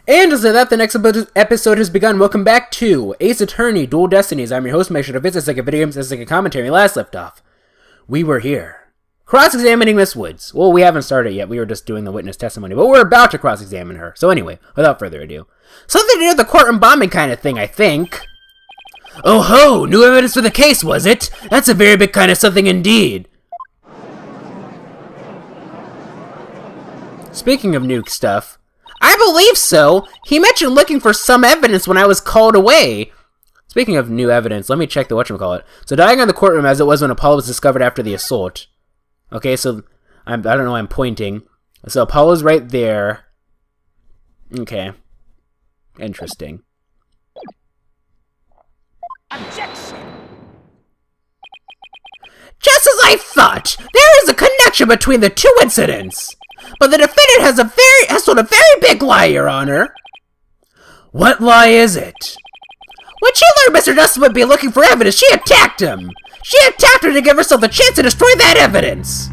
And as of that, the next episode has begun. Welcome back to Ace Attorney Dual Destinies. I'm your host, MegaShadowFist. It's like a video game, it's like a commentary. Last left off, we were here, cross-examining Miss Woods. Well, we haven't started yet. We were just doing the witness testimony, but we're about to cross-examine her. So anyway, without further ado, something to do with the courtroom bombing kind of thing, I think. Oh ho! New evidence for the case, was it? That's a very big kind of something indeed. Speaking of nuke stuff, I believe so. He mentioned looking for some evidence when I was called away. Speaking of new evidence, let me check the whatchamacallit. So dying in the courtroom as it was when Apollo was discovered after the assault. Okay, so I don't know why I'm pointing. So Apollo's right there. Okay. Interesting. Objection! Just as I thought! There is a connection between the two incidents! But the defendant has told a very big lie, Your Honor. What lie is it? When she learned Mr. Justice would be looking for evidence, she attacked him! She attacked her to give herself the chance to destroy that evidence!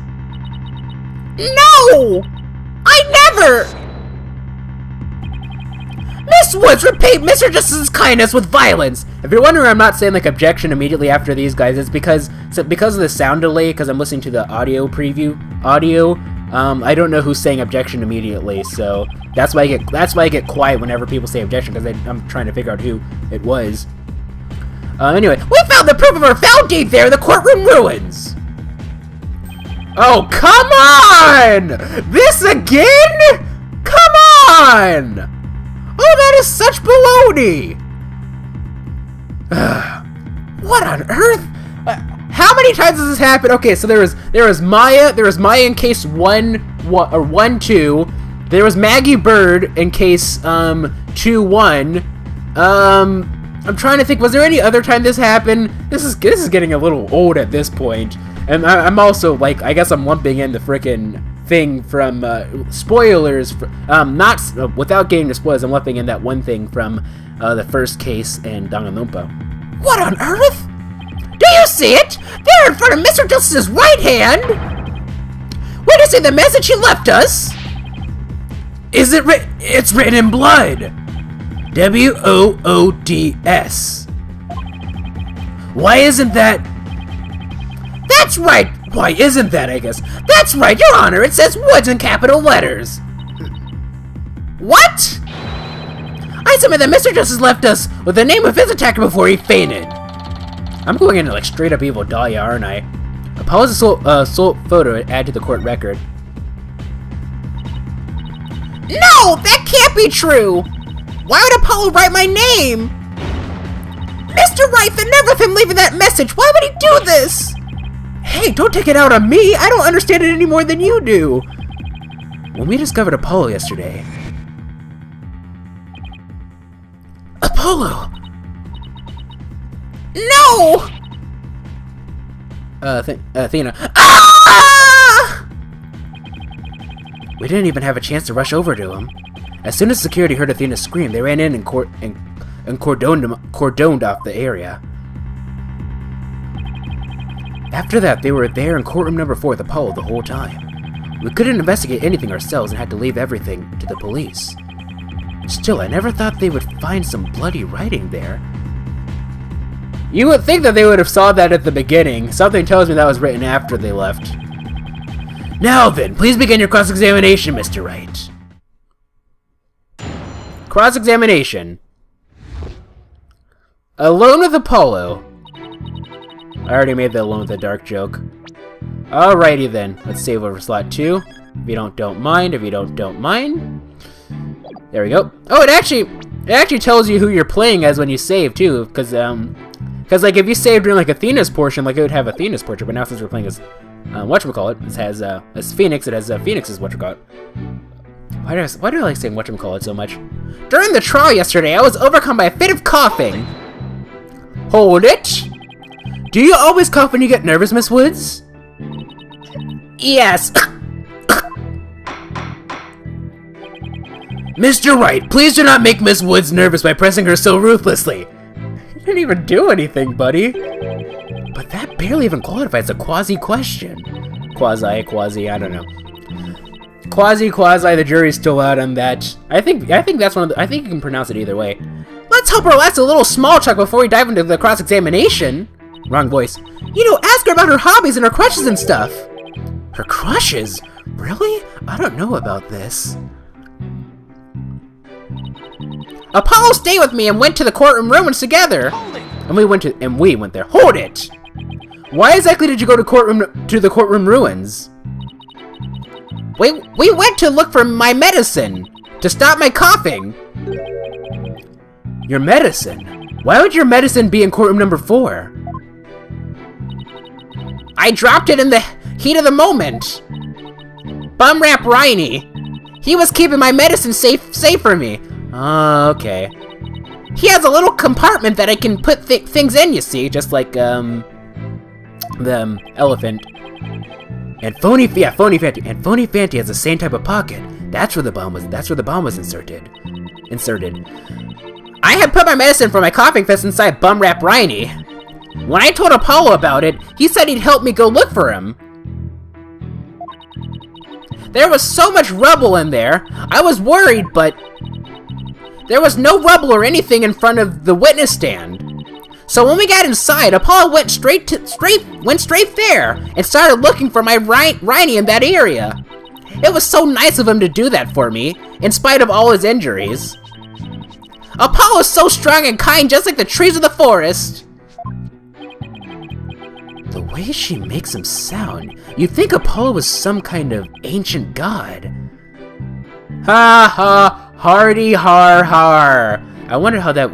No! I never! Miss Woods repaid Mr. Justice's kindness with violence! If you're wondering, I'm not saying like objection immediately after these guys, it's because of the sound delay, because I'm listening to the audio preview audio. I don't know who's saying objection immediately, so that's why I get quiet whenever people say objection, because I'm trying to figure out who it was. Anyway, we found the proof of her foul deed there in the courtroom ruins! Oh, come on! This again? Come on! Oh, that is such baloney! What on earth? How many times has this happened? Okay, so there was Maya in case 1-2. There was Maggie Bird in case 2-1. I'm trying to think, was there any other time this happened? This is getting a little old at this point. And I'm also like, I guess I'm lumping in the frickin' thing from spoilers, not without getting the spoilers, I'm lumping in that one thing from the first case in Danganronpa. What on earth? Do you see it? There in front of Mr. Justice's right hand! Witnessing the message he left us! Is it written? It's written in blood! W-O-O-D-S. Why isn't that? That's right! Why isn't that, I guess? That's right, Your Honor! It says Woods in capital letters! What? I submit that Mr. Justice left us with the name of his attacker before he fainted. I'm going into like straight up evil Dahlia, aren't I? Apollo's assault photo add to the court record. No! That can't be true! Why would Apollo write my name? Mr. Wright, the nerve of him leaving that message! Why would he do this? Hey, don't take it out on me! I don't understand it any more than you do! When we discovered Apollo yesterday... Apollo! No! Athena. Ah! We didn't even have a chance to rush over to him. As soon as security heard Athena scream, they ran in and cordoned off the area. After that, they were there in courtroom number 4 with Apollo the whole time. We couldn't investigate anything ourselves and had to leave everything to the police. Still, I never thought they would find some bloody writing there. You would think that they would have saw that at the beginning. Something tells me that was written after they left. Now then, please begin your cross-examination, Mr. Wright. Cross-examination. Alone with Apollo. I already made the Alone with the Dark joke. Alrighty then, let's save over slot 2. If you don't mind, if you don't mind. There we go. Oh, it actually tells you who you're playing as when you save too, because like if you saved during like Athena's portion, like it would have Athena's portrait, but now since we're playing as whatchamacallit, it has as Phoenix, it has Phoenix's whatchamacallit. Why do I like saying whatchamacallit so much? During the trial yesterday, I was overcome by a fit of coughing. Hold it. Do you always cough when you get nervous, Miss Woods? Yes. Mr. Wright, please do not make Miss Woods nervous by pressing her so ruthlessly. You didn't even do anything, buddy. But that barely even qualifies as a quasi-question. Quasi, I don't know. Quasi, the jury's still out on that. I think that's one of the, I think you can pronounce it either way. Let's hope her last a little small talk before we dive into the cross-examination. Wrong voice. You know, ask her about her hobbies and her crushes and stuff. Her crushes? Really? I don't know about this. Apollo stayed with me and went to the courtroom ruins together. And we went there. Hold it! Why exactly did you go to the courtroom ruins? We went to look for my medicine to stop my coughing. Your medicine? Why would your medicine be in courtroom number 4? I dropped it in the heat of the moment. Bumrap Riney. He was keeping my medicine safe for me. Oh, okay. He has a little compartment that I can put things in, you see, just like the elephant. And Phony Fanty. And Phony Fanty has the same type of pocket. That's where the bomb was inserted. I had put my medicine for my coughing fist inside Bumrap Riney. When I told Apollo about it, he said he'd help me go look for him. There was so much rubble in there. I was worried, but there was no rubble or anything in front of the witness stand. So when we got inside, Apollo went straight there and started looking for my Riney in that area. It was so nice of him to do that for me, in spite of all his injuries. Apollo is so strong and kind, just like the trees of the forest. The way she makes him sound, you'd think Apollo was some kind of ancient god. Ha ha, hardy har har. I wonder how that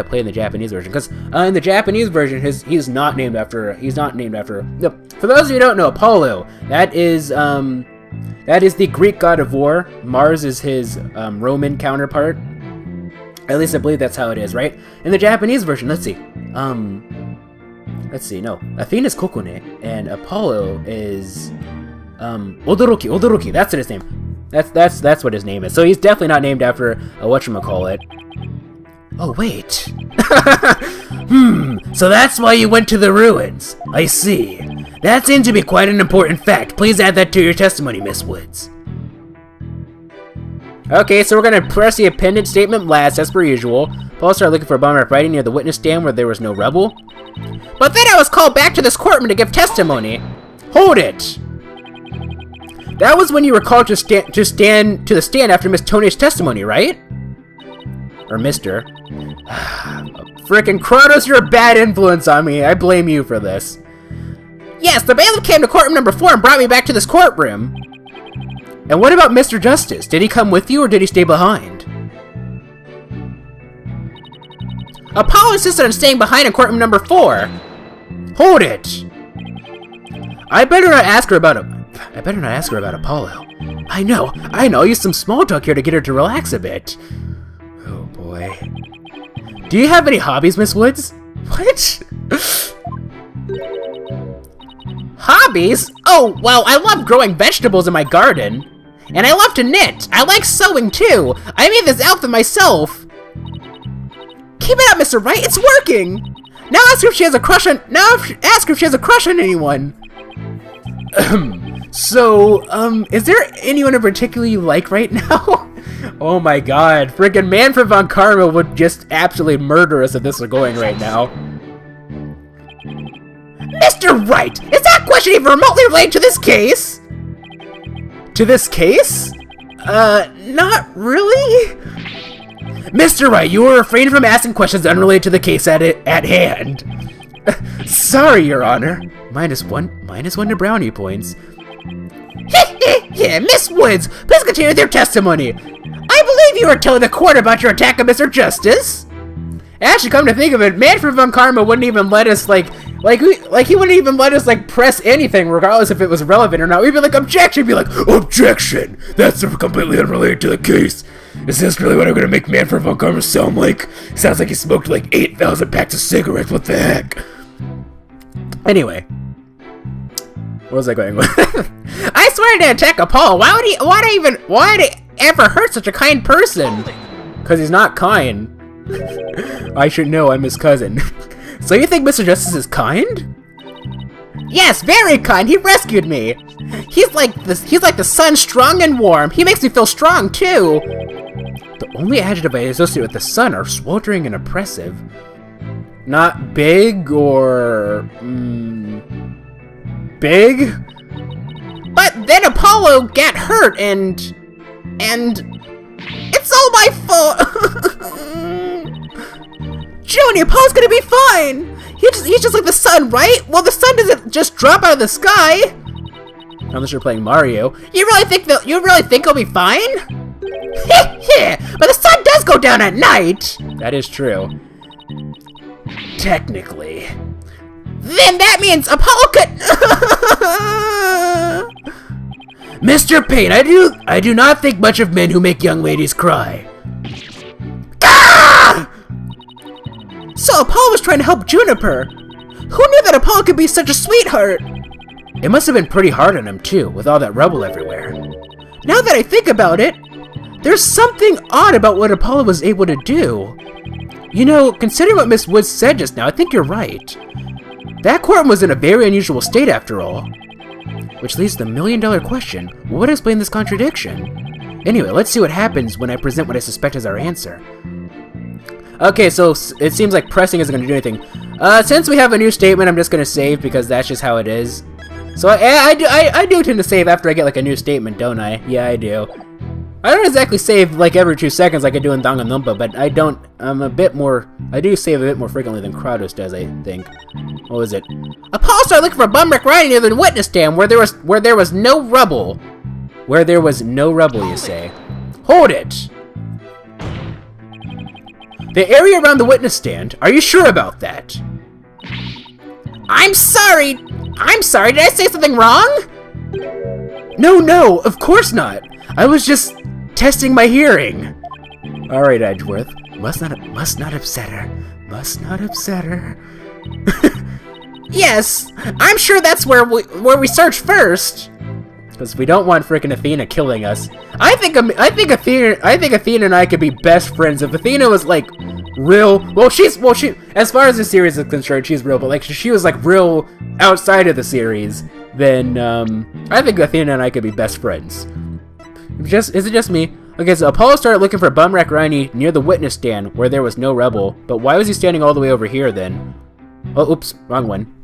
played in the Japanese version, because in the Japanese version, he's not named after. No, for those of you who don't know, Apollo, that is the Greek god of war. Mars is his Roman counterpart. At least I believe that's how it is, right? In the Japanese version, let's see. No, Athena's Kokone, and Apollo is Odoroki. That's his name. That's what his name is. So he's definitely not named after a whatchamacallit. Oh, wait. So that's why you went to the ruins. I see. That seems to be quite an important fact. Please add that to your testimony, Miss Woods. Okay, so we're gonna press the appended statement last, as per usual. Paul started looking for a Bumrap Riney near the witness stand where there was no rubble. But then I was called back to this courtroom to give testimony. Hold it! That was when you were called to the stand after Miss Tony's testimony, right? Or Mr. Frickin' Kronos, you're a bad influence on me. I blame you for this. Yes, the bailiff came to courtroom number 4 and brought me back to this courtroom. And what about Mr. Justice? Did he come with you or did he stay behind? Apollo insisted on staying behind in courtroom number 4. Hold it! I better not ask her about Apollo. I know. Use some small talk here to get her to relax a bit. Oh boy. Do you have any hobbies, Miss Woods? What? Hobbies? Oh, well, I love growing vegetables in my garden. And I love to knit. I like sewing too. I made this outfit myself. Keep it up, Mr. Wright. It's working. Now ask her if she has a crush on anyone. Is there anyone in particular you like right now? Oh my god, friggin' Manfred von Karma would just absolutely murder us if this were going right now. Mr. Wright, is that question even remotely related to this case? To this case? Not really? Mr. Wright, you were refrained from asking questions unrelated to the case at hand. Sorry, Your Honor. Minus one to brownie points. Yeah, Miss Woods, please continue with your testimony. I believe you were telling the court about your attack on Mr. Justice. Actually, come to think of it, Manfred von Karma wouldn't even let us, he wouldn't even let us, press anything, regardless if it was relevant or not. We'd be like, objection! Be like, objection! That's completely unrelated to the case. Is this really what I'm gonna make Manfred von Karma sound like? Sounds like he smoked, 8,000 packs of cigarettes. What the heck? Anyway. What was I going with? I swear to attack Apollo. Why'd he ever hurt such a kind person? Because he's not kind. I should know, I'm his cousin. So you think Mr. Justice is kind? Yes, very kind. He rescued me. He's like the sun, strong and warm. He makes me feel strong, too. The only adjective I associate with the sun are sweltering and oppressive. Not big or... big? But then Apollo got hurt and... It's all my fault! Junior, Apollo's gonna be fine! He's just like the sun, right? Well, the sun doesn't just drop out of the sky! Unless you're playing Mario. You really think he'll be fine? But the sun does go down at night! That is true. Technically. Then that means Apollo could... Mr. Payne, I do not think much of men who make young ladies cry. Ah! So Apollo was trying to help Juniper. Who knew that Apollo could be such a sweetheart? It must have been pretty hard on him too, with all that rubble everywhere. Now that I think about it, there's something odd about what Apollo was able to do. You know, considering what Miss Woods said just now, I think you're right. That courtroom was in a very unusual state after all. Which leads to the million-dollar question, what explains this contradiction? Anyway, let's see what happens when I present what I suspect is our answer. Okay, so it seems like pressing isn't going to do anything. Since we have a new statement, I'm just going to save because that's just how it is. So I do tend to save after I get like a new statement, don't I? Yeah, I do. I don't exactly save like every 2 seconds like I do in Danganronpa, but I do save a bit more frequently than Kratos does, I think. What was it? Apollo started looking for a bumwreck riding near the witness stand where there was no rubble. Where there was no rubble, you say? Hold it! The area around the witness stand, are you sure about that? I'm sorry! Did I say something wrong? No, of course not. I was just testing my hearing. Alright, Edgeworth. Must not upset her. Yes, I'm sure that's where we search first. Because we don't want frickin' Athena killing us. I think Athena and I could be best friends if Athena was like real. Well, she as far as the series is concerned, she's real. But like she was like real outside of the series, then I think Athena and I could be best friends. Is it just me? Okay, so Apollo started looking for Bumwreck Riney near the witness stand where there was no rubble. But why was he standing all the way over here then? Oh, oops, wrong one.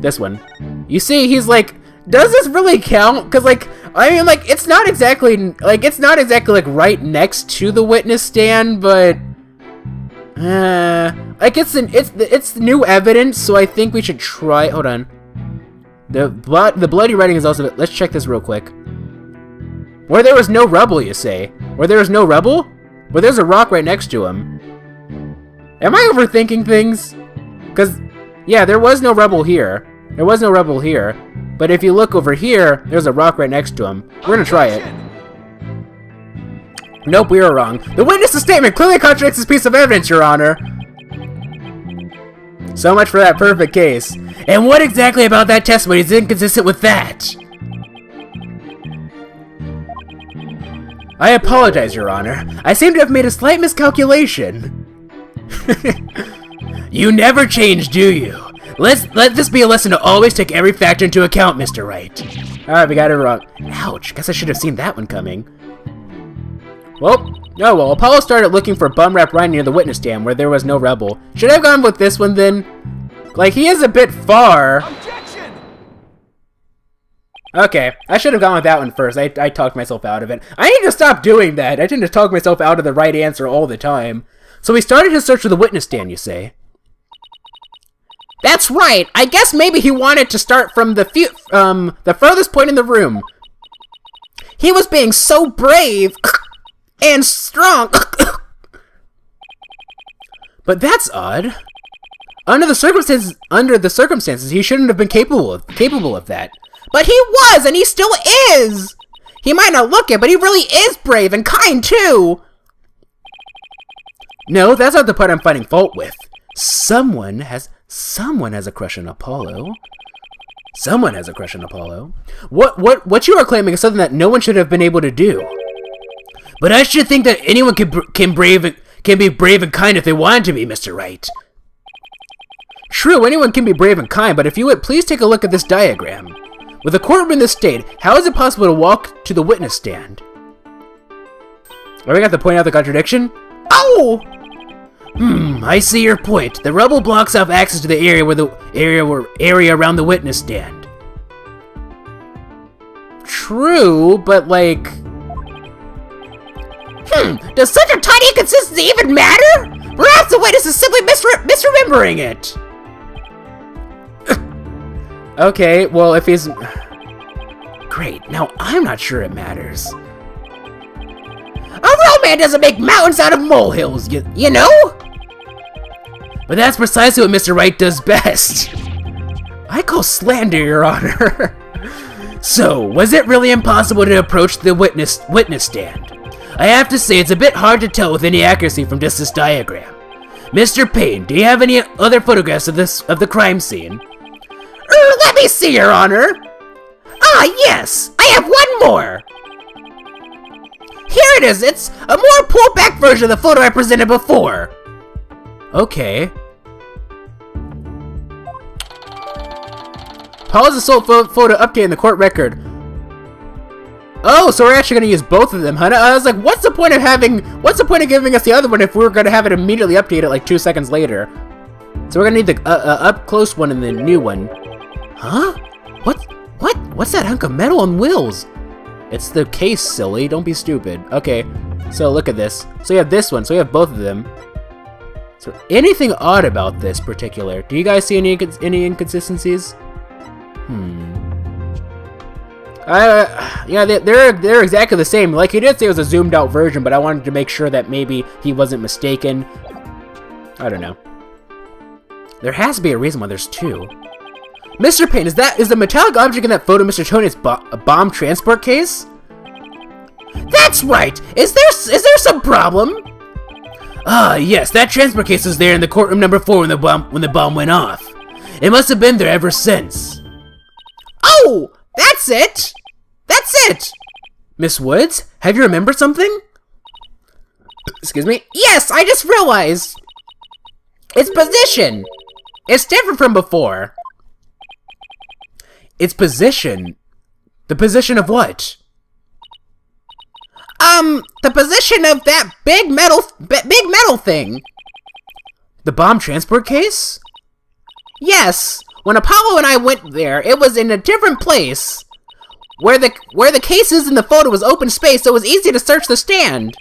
This one. You see, he's like, does this really count? Because like, I mean, like, it's not exactly like right next to the witness stand, but like it's new evidence, so I think we should try. Hold on. The bloody writing is also. Let's check this real quick. Where there was no rubble, you say? Where there was no rubble? Well, there's a rock right next to him. Am I overthinking things? Because, yeah, there was no rubble here. But if you look over here, there's a rock right next to him. We're gonna try it. Nope, we were wrong. The witness's statement clearly contradicts this piece of evidence, Your Honor. So much for that perfect case. And what exactly about that testimony is inconsistent with that? I apologize, Your Honor. I seem to have made a slight miscalculation. You never change, do you? Let this be a lesson to always take every factor into account, Mr. Wright. Alright, we got it wrong. Ouch, guess I should have seen that one coming. Well, Apollo started looking for Bumwrap Ryan near the witness stand where there was no rebel. Should I have gone with this one then? Like, he is a bit far. Objection! Okay, I should have gone with that one first. I talked myself out of it. I need to stop doing that. I tend to talk myself out of the right answer all the time. So we started his search for the witness stand, you say? That's right. I guess maybe he wanted to start from the furthest point in the room. He was being so brave and strong. But that's odd. Under the circumstances, he shouldn't have been capable of that. But he was, and he still is. He might not look it, but he really is brave and kind too. No, that's not the part I'm finding fault with. Someone has a crush on Apollo. Someone has a crush on Apollo. What you are claiming is something that no one should have been able to do. But I should think that anyone can be brave and kind if they wanted to be, Mr. Wright. True, anyone can be brave and kind, but if you would please take a look at this diagram. With a courtroom in this state, how is it possible to walk to the witness stand? Are we going to have to point out the contradiction? Oh! I see your point. The rubble blocks off access to the area around the witness stand. True, but like... Does such a tiny inconsistency even matter? Perhaps the witness is simply misremembering it. Okay, well, if he's... Great, now I'm not sure it matters. A real man doesn't make mountains out of molehills, you know? But that's precisely what Mr. Wright does best. I call slander, Your Honor. So, was it really impossible to approach the witness stand? I have to say it's a bit hard to tell with any accuracy from just this diagram. Mr. Payne, do you have any other photographs of the crime scene? Let me see, Your Honor. Ah, yes, I have one more. Here it is. It's a more pulled back version of the photo I presented before. Okay. Pause the sole photo update in the court record. Oh, so we're actually going to use both of them, huh? I was like, what's the point of giving us the other one if we were going to have it immediately updated like 2 seconds later? So we're going to need the up close one and the new one. Huh? What's that hunk of metal on wheels? It's the case, silly. Don't be stupid. Okay, so look at this. So you have this one, so we have both of them. So anything odd about this particular? Do you guys see any inconsistencies? Yeah, they're exactly the same. Like, he did say it was a zoomed out version, but I wanted to make sure that maybe he wasn't mistaken. I don't know. There has to be a reason why there's two. Mr. Payne, is the metallic object in that photo Mr. Tony's bomb transport case? That's right! Is there some problem? Ah, yes, that transport case was there in the courtroom number 4 when the bomb went off. It must have been there ever since. Oh! That's it! That's it! Miss Woods, have you remembered something? Excuse me? Yes, I just realized! Its position! It's different from before. Its position? The position of what? The position of that big metal thing. The bomb transport case? Yes. When Apollo and I went there, it was in a different place. Where the case is in the photo was open space, so it was easy to search the stand.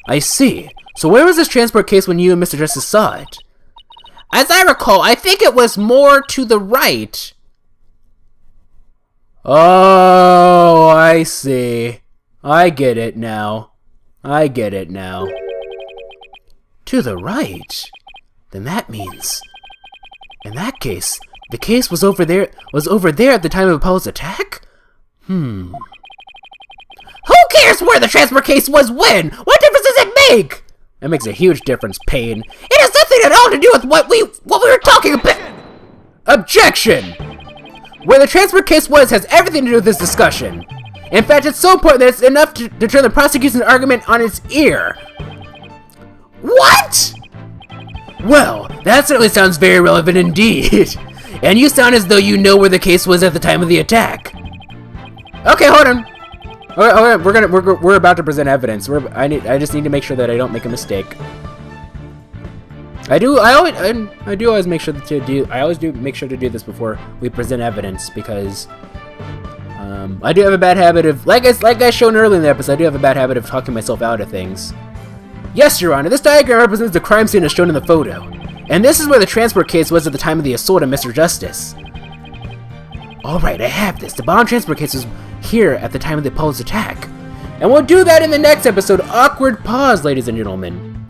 I see. So where was this transport case when you and Mr. Justice saw it? As I recall, I think it was more to the right. Oh, I see. I get it now. I get it now. To the right? Then that means... In that case, the case was over there at the time of Apollo's attack? Who cares where the transport case was when? What difference does it make? That makes a huge difference, Payne. It has nothing at all to do with what we were talking about. Objection! Where the transport case was has everything to do with this discussion. In fact, it's so important that it's enough to turn the prosecution's argument on its ear. What? Well, that certainly sounds very relevant indeed. And you sound as though you know where the case was at the time of the attack. Okay, hold on. We're about to present evidence. I just need to make sure that I don't make a mistake. I always make sure to do this before we present evidence because I do have a bad habit of, like I shown earlier in the episode, I do have a bad habit of talking myself out of things. Yes, Your Honor, this diagram represents the crime scene as shown in the photo. And this is where the transport case was at the time of the assault on Mr. Justice. Alright, I have this. The bomb transport case was here at the time of the Apollo's attack. And we'll do that in the next episode. Awkward pause, ladies and gentlemen.